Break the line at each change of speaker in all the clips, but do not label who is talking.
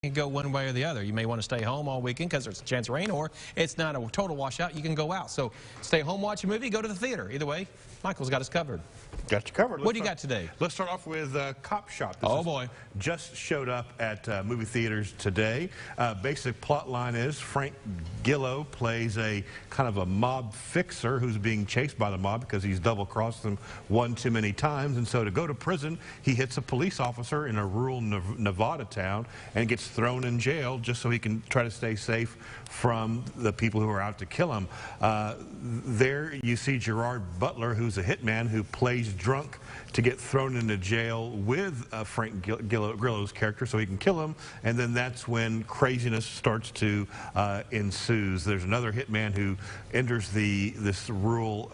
can go one way or the other. You may want to stay home all weekend because there's a chance of rain, or it's not a total washout. You can go out. So stay home, watch a movie, go to the theater. Either way, Michael's got us covered.
Got you covered.
What do you got today?
Let's start off with Copshop.
Oh, boy.
Just showed up at movie theaters today. Basic plot line is Frank Grillo plays a kind of a mob fixer who's being chased by the mob because he's double-crossed them one too many times. And so to go to prison, he hits a police officer in a rural Nevada town and gets thrown in jail just so he can try to stay safe from the people who are out to kill him. There you see Gerard Butler, who's a hitman who plays drunk to get thrown into jail with Frank Grillo's character so he can kill him, and then that's when craziness starts to ensue. There's another hitman who enters this rural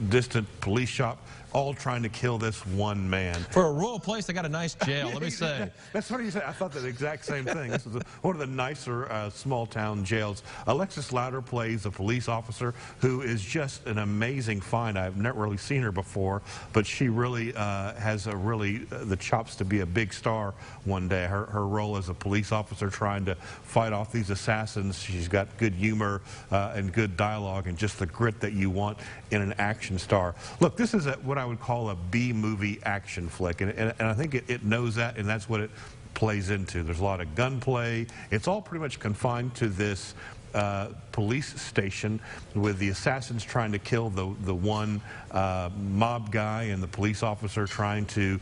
distant police shop, all trying to kill this one man.
For a rural place, they got a nice jail, let me say.
That's what you said. I thought the exact same thing. This is one of the nicer small town jails. Alexis Louder plays a police officer who is just an amazing find. I've never really seen her before, but she really has the chops to be a big star one day. Her role as a police officer trying to fight off these assassins, she's got good humor and good dialogue and just the grit that you want in an action star. Look, this is what I would call a B-movie action flick, and I think it knows that, and that's what it plays into. There's a lot of gunplay. It's all pretty much confined to this police station with the assassins trying to kill the one mob guy and the police officer trying to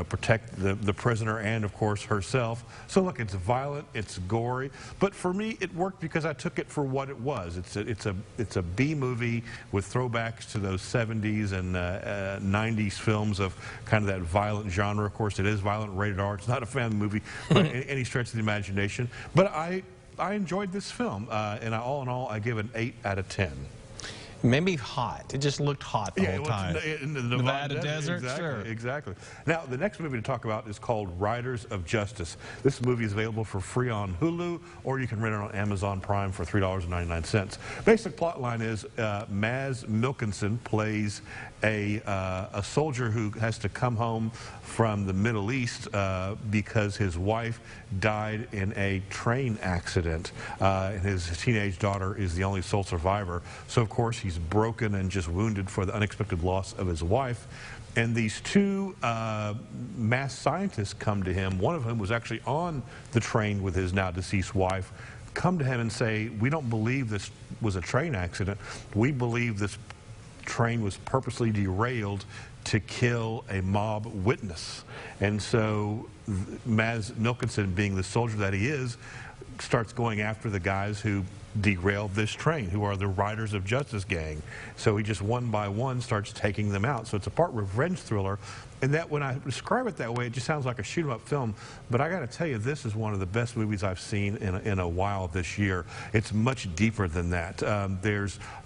protect the prisoner and of course herself. So look, it's violent, it's gory, but for me it worked because I took it for what it was. It's a B movie with throwbacks to those 70s and 90s films of kind of that violent genre. Of course it is violent, rated R. It's not a family movie by any stretch of the imagination, but I enjoyed this film, and all in all, I give it an 8 out of 10.
Maybe hot. It just looked hot the whole time.
In the
Nevada desert,
exactly,
sure.
Exactly. Now, the next movie to talk about is called Riders of Justice. This movie is available for free on Hulu, or you can rent it on Amazon Prime for $3.99. Basic plot line is Maz Milkinson plays a soldier who has to come home from the Middle East because his wife died in a train accident. And his teenage daughter is the only sole survivor. So, of course, he's broken and just wounded for the unexpected loss of his wife. And these two mass scientists come to him. One of whom was actually on the train with his now deceased wife. Come to him and say, "We don't believe this was a train accident. We believe this train was purposely derailed to kill a mob witness." And so Maz Milkinson, being the soldier that he is, starts going after the guys who derailed this train, who are the Riders of Justice gang. So he just one by one starts taking them out. So it's a part revenge thriller, and that when I describe it that way, it just sounds like a shoot-'em-up film. But I got to tell you, this is one of the best movies I've seen in a while this year. It's much deeper than that.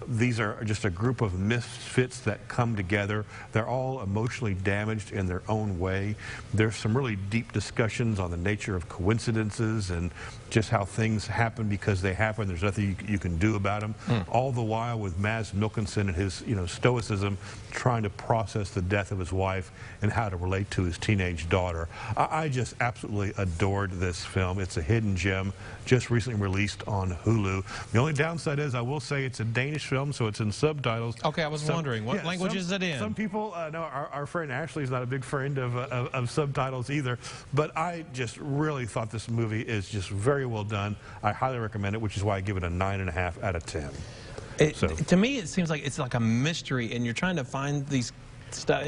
These are just a group of misfits that come together. They're all emotionally damaged in their own way. There's some really deep discussions on the nature of coincidences and just how things happen because they happen. There's nothing you can do about them. All the while with Maz Milkinson and his stoicism, trying to process the death of his wife and how to relate to his teenage daughter. I just absolutely adored this film. It's a hidden gem, just recently released on Hulu. The only downside is, I will say, it's a Danish film, so it's in subtitles.
Okay, I was wondering, what language is it in?
Some people, no, our friend Ashley is not a big friend of subtitles either, but I just really thought this movie is just very well done. I highly recommend it, which is why I give it a 9.5 out of 10.
To me, it seems like it's like a mystery, and you're trying to find these stuff.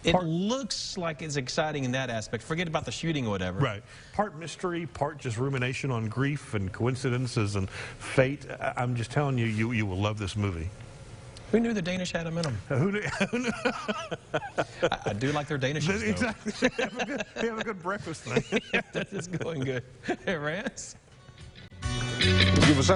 It looks like it's exciting in that aspect. Forget about the shooting or whatever. Right.
Part mystery, part just rumination on grief and coincidences and fate. I'm just telling you, you will love this movie.
Who knew the Danish had them in them?
Who knew?
I do like their Danish.
Exactly. They have a good breakfast thing.
That is going good. Hey, Rance?